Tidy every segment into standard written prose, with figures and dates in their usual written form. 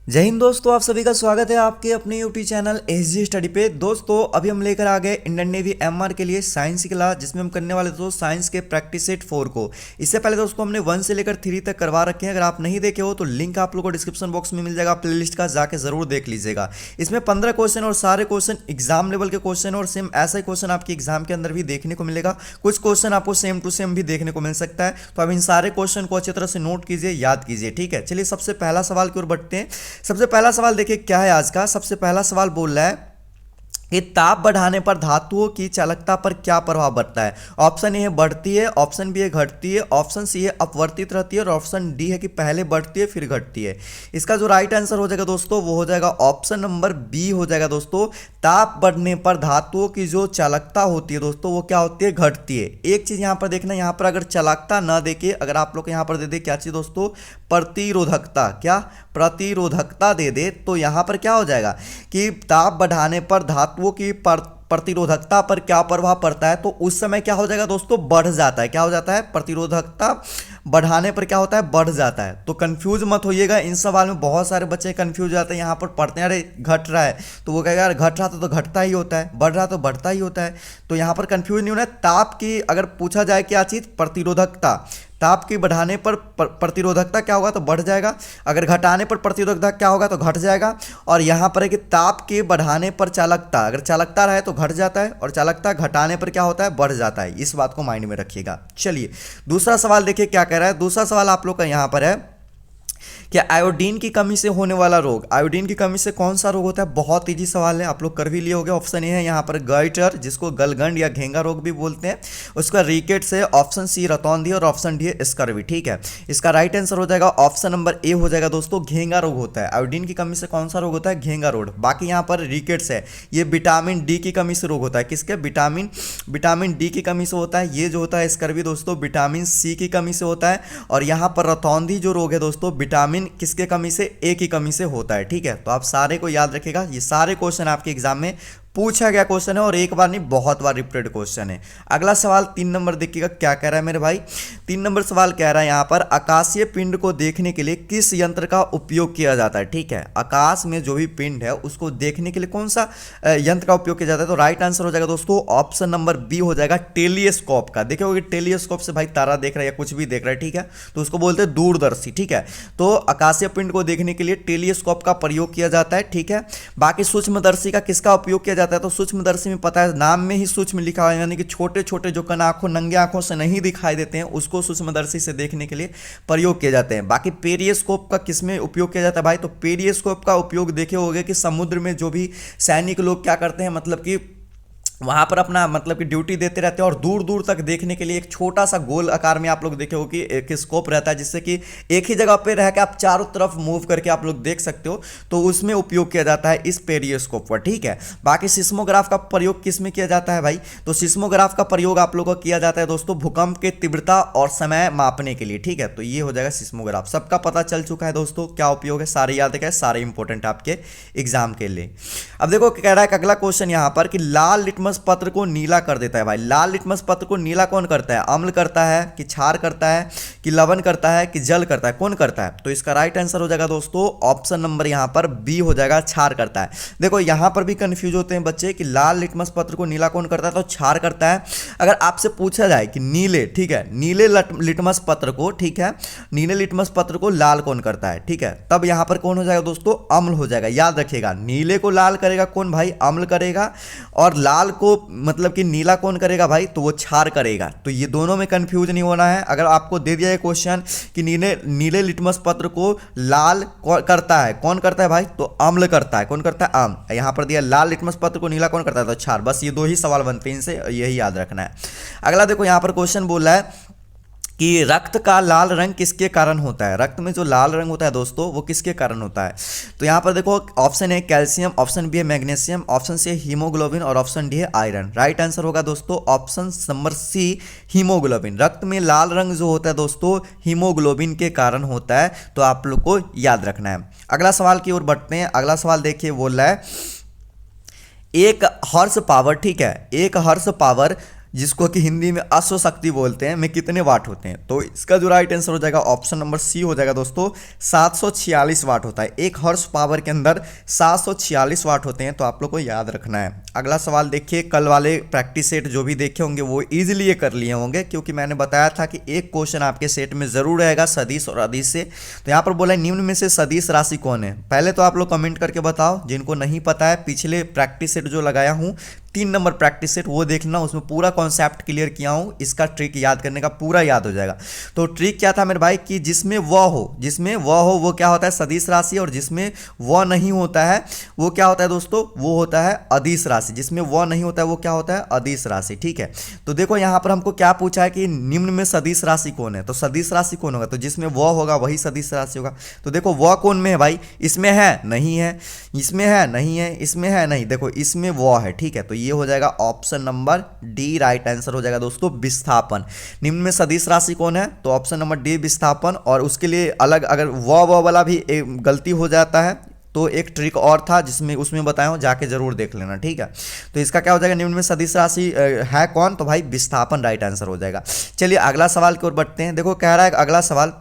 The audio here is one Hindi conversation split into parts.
जय हिंद दोस्तों, आप सभी का स्वागत है आपके अपने यूट्यूब चैनल एसजी स्टडी पे। दोस्तों अभी हम लेकर आ गए इंडियन नेवी एमआर के लिए साइंस की क्लास, जिसमें हम करने वाले दोस्तों साइंस के प्रैक्टिस सेट 4 को। इससे पहले दोस्तों हमने 1 से लेकर 3 तक करवा रखे हैं। अगर आप नहीं देखे हो तो लिंक आप लोगों को डिस्क्रिप्शन बॉक्स में मिल जाएगा, प्लेलिस्ट का जाके जरूर देख लीजिएगा। इसमें 15 क्वेश्चन और सारे क्वेश्चन एग्जाम लेवल के क्वेश्चन और सेम ऐसा ही क्वेश्चन आपके एग्जाम के अंदर भी देखने को मिलेगा। कुछ क्वेश्चन आपको सेम टू सेम भी देखने को मिल सकता है, तो आप इन सारे क्वेश्चन को अच्छी तरह से नोट कीजिए, याद कीजिए। ठीक है, चलिए सबसे पहला सवाल की ओर बढ़ते हैं। सबसे पहला सवाल देखिए क्या है आज का। सबसे पहला सवाल बोल रहा है कि ताप बढ़ाने पर धातुओं की चालकता पर क्या प्रभाव पड़ता है। ऑप्शन ए है बढ़ती है, ऑप्शन बी है घटती है, ऑप्शन सी है अपवर्तित रहती है और ऑप्शन डी है कि पहले बढ़ती है फिर घटती है। इसका जो राइट आंसर हो जाएगा दोस्तों वो हो जाएगा ऑप्शन नंबर बी हो जाएगा दोस्तों। ताप बढ़ने पर धातुओं की जो चालकता होती है दोस्तों वो क्या होती है, घटती है। एक चीज यहां पर देखना, यहां पर अगर चालकता ना देके अगर आप लोग यहां पर दे दे क्या चीज दोस्तों, प्रतिरोधकता, क्या प्रतिरोधकता दे दे, तो यहां पर क्या हो जाएगा कि ताप बढ़ाने पर धातुओं की प्रतिरोधकता पर क्या प्रभाव पड़ता है, तो उस समय क्या हो जाएगा दोस्तों, बढ़ जाता है। क्या हो जाता है, प्रतिरोधकता बढ़ाने पर क्या होता है, बढ़ जाता है। तो कंफ्यूज मत होइएगा, इन सवाल में बहुत सारे बच्चे कंफ्यूज हो जाते हैं। यहाँ पर पढ़ते हैं अरे घट रहा है, तो वो कहेगा यार घट रहा तो घटता ही होता है, बढ़ रहा तो बढ़ता ही होता है। तो यहाँ पर कंफ्यूज नहीं होना है। ताप की अगर पूछा जाए क्या चीज़, प्रतिरोधकता, ताप की बढ़ाने पर प्रतिरोधकता क्या होगा तो बढ़ जाएगा, अगर घटाने पर प्रतिरोधकता क्या होगा तो घट जाएगा। और यहाँ पर है कि ताप के बढ़ाने पर चालकता, अगर चालकता रहे तो घट जाता है और चालकता घटाने पर क्या होता है, बढ़ जाता है। इस बात को माइंड में रखिएगा। चलिए दूसरा सवाल देखिए क्या कह रहा है। दूसरा सवाल आप लोग का यहाँ पर है कि आयोडीन की कमी से होने वाला रोग, आयोडीन की कमी से कौन सा रोग होता है। बहुत इजी सवाल है, आप लोग कर भी लिए होंगे। ऑप्शन ए है यहाँ पर गाइटर, जिसको गलगंड या घेंगा रोग भी बोलते हैं। उसका रिकेट्स है, ऑप्शन सी रतौंधी और ऑप्शन डी है स्कर्वी। ठीक है, इसका राइट आंसर हो जाएगा ऑप्शन नंबर ए हो जाएगा दोस्तों, घेंगा रोग होता है। आयोडीन की कमी से कौन सा रोग होता है, घेंगा रोग। बाकी यहाँ पर रिकेट्स है, ये विटामिन डी की कमी से रोग होता है। किसके, विटामिन डी की कमी से होता है। ये जो होता है स्कर्वी दोस्तों विटामिन सी की कमी से होता है। और यहाँ पर रतौंधी जो रोग है दोस्तों विटामिन किसके कमी से, ए की कमी से होता है। ठीक है, तो आप सारे को याद रखिएगा, ये सारे क्वेश्चन आपके एग्जाम में पूछा गया क्वेश्चन है और एक बार नहीं बहुत बार रिपीटेड क्वेश्चन है। अगला सवाल 3 नंबर देखिएगा क्या कह रहा है मेरे भाई। 3 नंबर सवाल कह रहा है यहाँ पर आकाशीय पिंड को देखने के लिए किस यंत्र का उपयोग किया जाता है। ठीक है, आकाश में जो भी पिंड है उसको देखने के लिए कौन सा यंत्र का उपयोग किया जाता है, तो राइट आंसर हो जाएगा दोस्तों ऑप्शन नंबर बी हो जाएगा, टेलीस्कोप का। देखे होगे टेलीस्कोप से भाई तारा देख रहा है या कुछ भी देख रहा है, ठीक है, तो उसको बोलते हैं दूरदर्शी। ठीक है, तो आकाशीय पिंड को देखने के लिए टेलीस्कोप का प्रयोग किया जाता है। ठीक है, बाकी सूक्ष्मदर्शी का किसका उपयोग किया जाता है, तो सूक्ष्मदर्शी में पता है, नाम में ही सूक्ष्म लिखा हुआ है, यानी कि छोटे छोटे जो कण आंखों नंगे आंखों से नहीं दिखाई देते हैं उसको सूक्ष्मदर्शी से देखने के लिए प्रयोग किए जाते हैं। बाकी पेरिस्कोप का किसमें उपयोग किया जाता है भाई, तो पेरिस्कोप का उपयोग देखे होंगे कि समुद्र में जो भी सैनिक लोग क्या करते हैं, मतलब कि वहां पर अपना मतलब कि ड्यूटी देते रहते हैं और दूर दूर तक देखने के लिए एक छोटा सा गोल आकार में आप लोग देखे हो कि एक स्कोप रहता है, जिससे कि एक ही जगह पे रह के आप चारों तरफ मूव करके आप लोग देख सकते हो, तो उसमें उपयोग किया जाता है इस पेरिस्कोप पर। ठीक है, बाकी सिस्मोग्राफ का प्रयोग किस में किया जाता है भाई, तो सिस्मोग्राफ का प्रयोग आप लोगों को किया जाता है दोस्तों भूकंप के तीव्रता और समय मापने के लिए। ठीक है, तो ये हो जाएगा सिस्मोग्राफ। सबका पता चल चुका है दोस्तों क्या उपयोग है, सारे याद रखें, सारे इंपॉर्टेंट आपके एग्जाम के लिए। अब देखो कह रहा है अगला क्वेश्चन यहां पर कि लाल लिटमस पत्र को नीला कर देता है भाई। लाल लिटमस पत्र को नीला कौन करता है, अम्ल करता है कि क्षार करता है कि लवण करता है कि जल करता है, कौन करता है, तो इसका राइट आंसर हो जाएगा दोस्तों ऑप्शन नंबर यहां पर बी हो जाएगा, क्षार करता है। देखो यहां पर भी कंफ्यूज होते हैं बच्चे कि लाल लिटमस पत्र को नीला कौन करता है, तो क्षार करता है। अगर आपसे पूछा जाए कि नीले, ठीक है, नीले लिटमस पत्र को, ठीक है, नीले लिटमस पत्र को लाल कौन करता है, ठीक है, तब यहां पर कौन हो जाएगा दोस्तों, अम्ल हो जाएगा। याद रखिएगा नीले को लाल करेगा कौन भाई, अम्ल करेगा, और लाल को मतलब कि नीला कौन करेगा भाई, तो वो क्षार करेगा। तो ये दोनों में कंफ्यूज नहीं होना है। अगर आपको दे दिया है क्वेश्चन कि नीले लिटमस पत्र को लाल करता है, कौन करता है भाई, तो अम्ल करता है, कौन करता है, अम्ल। यहां पर दिया लाल लिटमस पत्र को नीला कौन करता है, तो क्षार। बस ये दो ही सवाल बनते हैं, इनसे यही याद रखना है। अगला देखो यहां पर क्वेश्चन बोल रहा है कि रक्त का लाल रंग किसके कारण होता है। रक्त में जो लाल रंग होता है दोस्तों वो किसके कारण होता है, तो यहाँ पर देखो option A calcium, option B है मैग्नीशियम, ऑप्शन सी है हीमोग्लोबिन और ऑप्शन डी है आयरन। राइट आंसर होगा दोस्तों ऑप्शन नंबर सी हीमोग्लोबिन। रक्त में लाल रंग जो होता है दोस्तों हीमोग्लोबिन के कारण होता है, तो आप लोग को याद रखना है। अगला सवाल की ओर बढ़ते हैं। अगला सवाल देखिए बोल रहा है एक हॉर्स पावर, ठीक है, एक हॉर्स पावर जिसको कि हिंदी में अश्व शक्ति बोलते हैं, में कितने वाट होते हैं? तो इसका जो राइट आंसर हो जाएगा ऑप्शन नंबर सी हो जाएगा दोस्तों, 746 वाट होता है। एक हॉर्स पावर के अंदर 746 वाट होते हैं, तो आप लोग को याद रखना है। अगला सवाल देखिए, कल वाले प्रैक्टिस सेट जो भी देखे होंगे वो इजीली ये कर लिए होंगे, क्योंकि मैंने बताया था कि एक क्वेश्चन आपके सेट में जरूर रहेगा सदिश और अदिश से। तो यहाँ पर बोला है निम्न में से सदिश राशि कौन है? पहले तो आप लोग कमेंट करके बताओ, जिनको नहीं पता है पिछले प्रैक्टिस सेट जो लगाया हूँ 3 नंबर प्रैक्टिस सेट वो देखना, उसमें पूरा कॉन्सेप्ट क्लियर किया हूँ। इसका ट्रिक याद करने का पूरा याद हो जाएगा। तो ट्रिक क्या था मेरे भाई, कि जिसमें व हो वो क्या होता है? सदिश राशि, और जिसमें व नहीं होता है वो क्या होता है दोस्तों? वो होता है अदिश राशि। जिसमें व नहीं होता है वो क्या होता है? अदिश राशि। ठीक है, तो देखो यहाँ पर हमको क्या पूछा है कि निम्न में सदिश राशि कौन है? तो सदिश राशि कौन होगा? तो जिसमें व होगा वही सदिश राशि होगा। तो देखो व कौन में है भाई? इसमें है नहीं है, इसमें है नहीं है, इसमें है नहीं, देखो इसमें व है। ठीक है, तो ये हो जाएगा option number D right answer हो जाएगा दोस्तों, विस्थापन। निम्न में सदिश राशि कौन है? तो ऑप्शन नंबर डी विस्थापन। और उसके लिए अलग अगर व वाला भी गलती हो जाता है तो एक ट्रिक और था जिसमें उसमें बताया हूं, जाके जरूर देख लेना। ठीक है, तो इसका क्या हो जाएगा? निम्न में सदिश राशि है कौन? तो भाई विस्थापन राइट आंसर हो जाएगा। चलिए अगला सवाल की ओर बढ़ते हैं। देखो कह रहा है अगला सवाल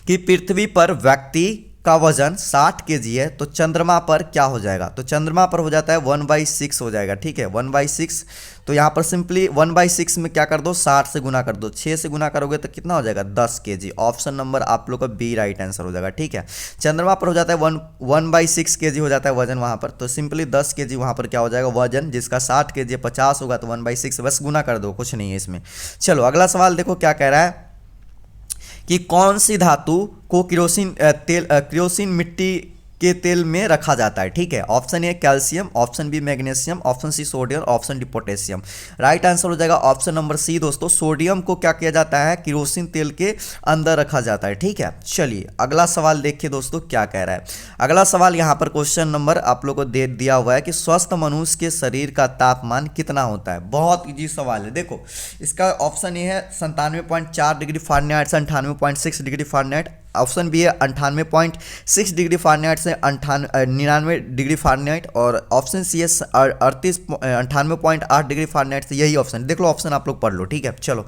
कि पृथ्वी पर व्यक्ति का वजन 60 kg है, तो चंद्रमा पर क्या हो जाएगा? तो चंद्रमा पर हो जाता है 1/6 हो जाएगा। ठीक है, 1/6। तो यहाँ पर सिंपली 1/6 में क्या कर दो? 60 से गुना कर दो। 6 से गुना करोगे तो कितना हो जाएगा? 10 kg। ऑप्शन नंबर आप लोग का बी राइट आंसर हो जाएगा। ठीक है, चंद्रमा पर हो जाता है 1/6 kg हो जाता है वजन वहाँ पर, तो सिंपली 10 kg वहाँ पर क्या हो जाएगा? वजन, जिसका 60 kg 50 होगा, तो 1/6 बस गुना कर दो, कुछ नहीं है इसमें। चलो अगला सवाल देखो क्या कह रहा है कि कौन सी धातु को क्रियोसिन मिट्टी के तेल में रखा जाता है? ठीक है, option A calcium, option B magnesium, option C sodium, option D potassium. Right answer हो जाएगा ऑप्शन नंबर सी दोस्तों, सोडियम को क्या किया जाता है? केरोसिन तेल के अंदर रखा जाता है। ठीक है, चलिए अगला सवाल देखिए दोस्तों क्या कह रहा है। अगला सवाल यहाँ पर क्वेश्चन नंबर आप लोग को दे दिया हुआ है कि स्वस्थ मनुष्य के शरीर का तापमान कितना होता है? बहुत इजी सवाल है। देखो इसका ऑप्शन ए है 97.4 डिग्री फ़ारेनहाइट से 98.6 डिग्री फ़ारेनहाइट, ऑप्शन बी है 98.6 डिग्री फ़ारेनहाइट से 99 डिग्री फ़ारेनहाइट, और ऑप्शन सी है 98.8 डिग्री फ़ारेनहाइट से। यही ऑप्शन, देख लो ऑप्शन आप लोग पढ़ लो। ठीक है, चलो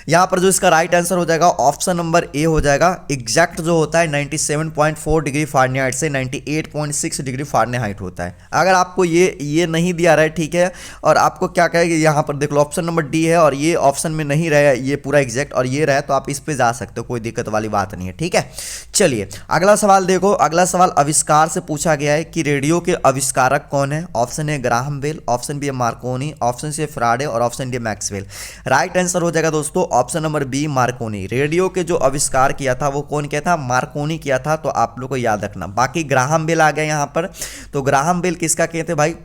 यहाँ पर जो इसका राइट आंसर हो जाएगा ऑप्शन नंबर ए हो जाएगा। एग्जैक्ट जो होता है 97.4 डिग्री फ़ारेनहाइट से 98.6 डिग्री फ़ारेनहाइट होता है। अगर आपको ये नहीं दिया रहा है, ठीक है, और आपको क्या कहेगा यहाँ पर देख लो ऑप्शन नंबर डी है और ये ऑप्शन में नहीं रहे ये पूरा एग्जैक्ट और ये रहे, तो आप इस पे जा सकते हो, कोई दिक्कत वाली बात नहीं है। ठीक है, चलिए अगला सवाल देखो। अगला सवाल आविष्कार से पूछा गया है कि रेडियो के आविष्कारक कौन है? Option A Graham Bell, option B है मार्कोनी, ऑप्शन सी फ्राडे और option D Maxwell. Right answer हो जाएगा दोस्तों option number B Marconi. Radio के जो आविष्कार किया था वो कौन किया था? मार्कोनी किया था, तो आप लोग को याद रखना। बाकी ग्राहम बेल आ गया यहाँ पर, तो ग्राहम बेल किसका कहते हैं भाई?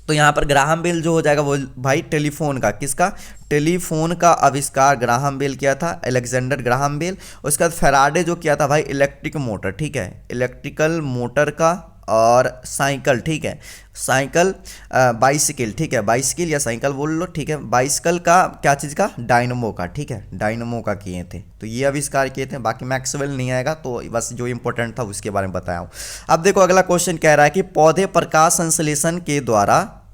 तो यहाँ पर ग्राहम बेल जो हो जाएगा वो भाई टेलीफोन का, किसका? टेलीफोन का आविष्कार ग्राहम बेल किया था, अलेक्जेंडर ग्राहम बेल। उसके बाद फैराडे जो किया था भाई इलेक्ट्रिक मोटर, ठीक है, इलेक्ट्रिकल मोटर का, और साइकिल, ठीक है, साइकिल बाइसिकल, ठीक है, बाइसिकल या साइकिल बोल लो, ठीक है, बाइसिकल का क्या चीज़ का? डायनमो का, ठीक है, डायनमो का किए थे, तो ये आविष्कार किए थे। बाकी मैक्सवेल नहीं आएगा, तो बस जो इंपॉर्टेंट था उसके बारे में बताया हूँ। अब देखो अगला क्वेश्चन कह रहा है कि पौधे प्रकाश संश्लेषण के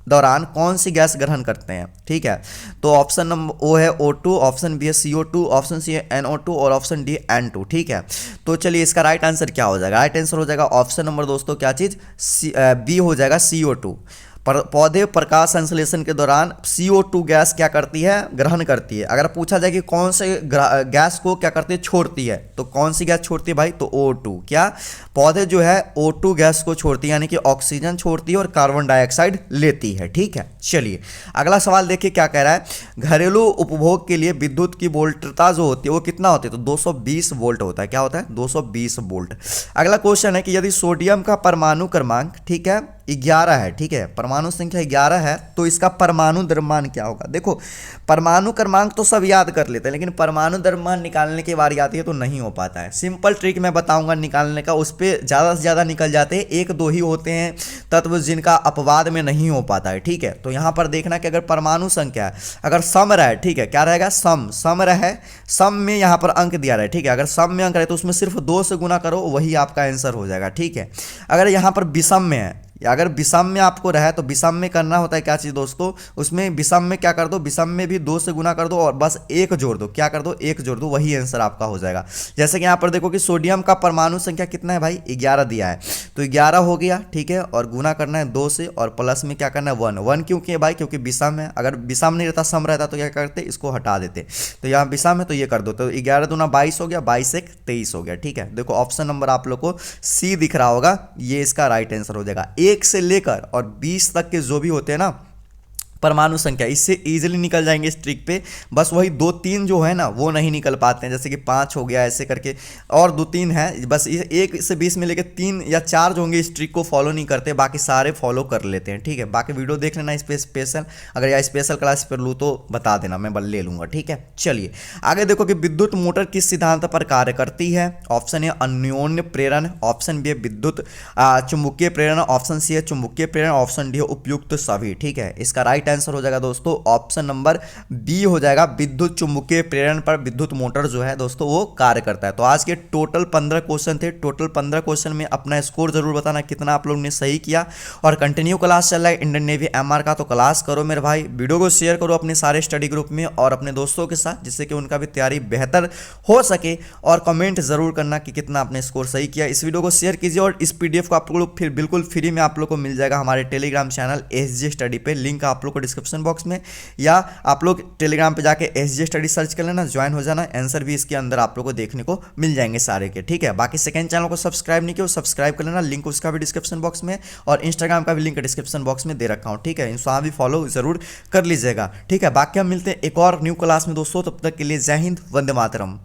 दौरान कौन सी गैस ग्रहण करते हैं? ठीक है, तो ऑप्शन नंबर ओ है O2, ऑप्शन बी है CO2, ऑप्शन सी है NO2 और ऑप्शन डी N2। ठीक है, तो चलिए इसका राइट आंसर क्या हो जाएगा? राइट आंसर हो जाएगा ऑप्शन नंबर दोस्तों क्या चीज़? बी हो जाएगा CO2। पौधे प्रकाश संश्लेषण के दौरान CO2 गैस क्या करती है? ग्रहण करती है। अगर पूछा जाए कि कौन से गैस को क्या करती है? छोड़ती है, तो कौन सी गैस छोड़ती है भाई? तो O2। क्या पौधे जो है O2 गैस को छोड़ती है, यानी कि ऑक्सीजन छोड़ती है और कार्बन डाइऑक्साइड लेती है। ठीक है, चलिए अगला सवाल देखिए क्या कह रहा है। घरेलू उपभोग के लिए विद्युत की वोल्टता जो होती है वो कितना होती है? तो 220 वोल्ट होता है। क्या होता है? 220 वोल्ट। अगला क्वेश्चन है कि यदि सोडियम का परमाणु क्रमांक, ठीक है, 11 है, ठीक है, परमाणु संख्या 11 है, तो इसका परमाणु द्रव्यमान क्या होगा? देखो परमाणु क्रमांक तो सब याद कर लेते हैं, लेकिन परमाणु द्रव्यमान निकालने की बारी आती है तो नहीं हो पाता है। सिंपल ट्रिक मैं बताऊंगा निकालने का, उस पर ज़्यादा से ज़्यादा निकल जाते हैं। 1-2 ही होते हैं तत्व जिनका अपवाद में नहीं हो पाता है। ठीक है, तो यहाँ पर देखना कि अगर परमाणु संख्या अगर सम रहे, ठीक है, क्या रहेगा? सम रहे, सम में यहाँ पर अंक दिया रहे, ठीक है, अगर सम में अंक रहे तो उसमें सिर्फ 2 से गुना करो, वही आपका आंसर हो जाएगा। ठीक है, अगर यहाँ पर विषम में है, अगर विषम में आपको रहा है तो विषम में करना होता है क्या चीज़ दोस्तों, उसमें विषम में क्या कर दो, विषम में भी 2 से गुना कर दो और बस 1 जोड़ दो, क्या कर दो 1 जोड़ दो, वही आंसर आपका हो जाएगा। जैसे कि यहाँ पर देखो कि सोडियम का परमाणु संख्या कितना है भाई 11 दिया है, तो 11 हो गया, ठीक है, और गुना करना है 2 से और प्लस में क्या करना है 1। 1 क्यों किया भाई, क्योंकि विषम है, अगर विषम नहीं रहता सम रहता तो क्या करते इसको हटा देते, तो यहाँ विषम है तो ये कर दो, तो 11 दूना 22 हो गया, 22 1 23 हो गया, ठीक है। देखो ऑप्शन नंबर आप लोग को सी दिख रहा होगा, ये इसका राइट आंसर हो जाएगा। 1 से लेकर और 20 तक के जो भी होते हैं ना परमाणु संख्या, इससे इजीली निकल जाएंगे इस ट्रिक पे, बस वही 2-3 जो है ना वो नहीं निकल पाते हैं, जैसे कि 5 हो गया ऐसे करके, और 2-3 है, बस 1 से 20 में लेके 3 या 4 जो होंगे इस ट्रिक को फॉलो नहीं करते, बाकी सारे फॉलो कर लेते हैं, ठीक है। बाकी वीडियो देख लेना इस पे स्पेशल, अगर या स्पेशल क्लास पर लूँ तो बता देना, मैं ले लूँगा, ठीक है। चलिए आगे देखो कि विद्युत मोटर किस सिद्धांत पर कार्य करती है। ऑप्शन ए अन्योन्य प्रेरण, ऑप्शन बी विद्युत चुंबकीय प्रेरण, ऑप्शन सी है चुंबकीय प्रेरण, ऑप्शन डी है उपयुक्त सभी, ठीक है। इसका राइट आंसर हो जाएगा दोस्तों ऑप्शन नंबर बी हो जाएगा, विद्युत चुंबकीय प्रेरण पर विद्युत मोटर जो है दोस्तों वो कार्य करता है। तो आज के टोटल 15 क्वेश्चन थे, टोटल 15 क्वेश्चन में अपना स्कोर जरूर बताना कितना आप लोगों ने सही किया। और कंटिन्यू क्लास चल रहा है इंडियन नेवी एमआर का, तो क्लास करो मेरे भाई, वीडियो को शेयर करो अपने सारे स्टडी ग्रुप में और अपने दोस्तों के साथ, जिससे कि उनका भी तैयारी बेहतर हो सके। और कमेंट जरूर करना कि कितना आपने स्कोर सही किया। इस वीडियो को शेयर कीजिए और इस पीडीएफ को आप लोग फिर बिल्कुल फ्री में आप लोग को मिल जाएगा हमारे टेलीग्राम चैनल एसजे स्टडी पे, लिंक आप लोग को डिस्क्रिप्शन बॉक्स में, या आप लोग टेलीग्राम पे जाके एसजे स्टडी सर्च कर लेना, ज्वाइन हो जाना, आंसर भी इसके अंदर आप लोग को देखने को मिल जाएंगे सारे के, ठीक है। बाकी सेकंड चैनल को सब्सक्राइब नहीं किया सब्सक्राइब कर लेना, लिंक उसका भी डिस्क्रिप्शन बॉक्स में और इंस्टाग्राम का भी लिंक डिस्क्रिप्शन बॉक्स में दे रखा हूँ, ठीक है। इंस्टा भी फॉलो जरूर कर लीजिएगा, ठीक है। बाकी हम मिलते हैं एक और न्यू क्लास में दोस्तों, तब तक के लिए जय हिंद, वंदे मातरम।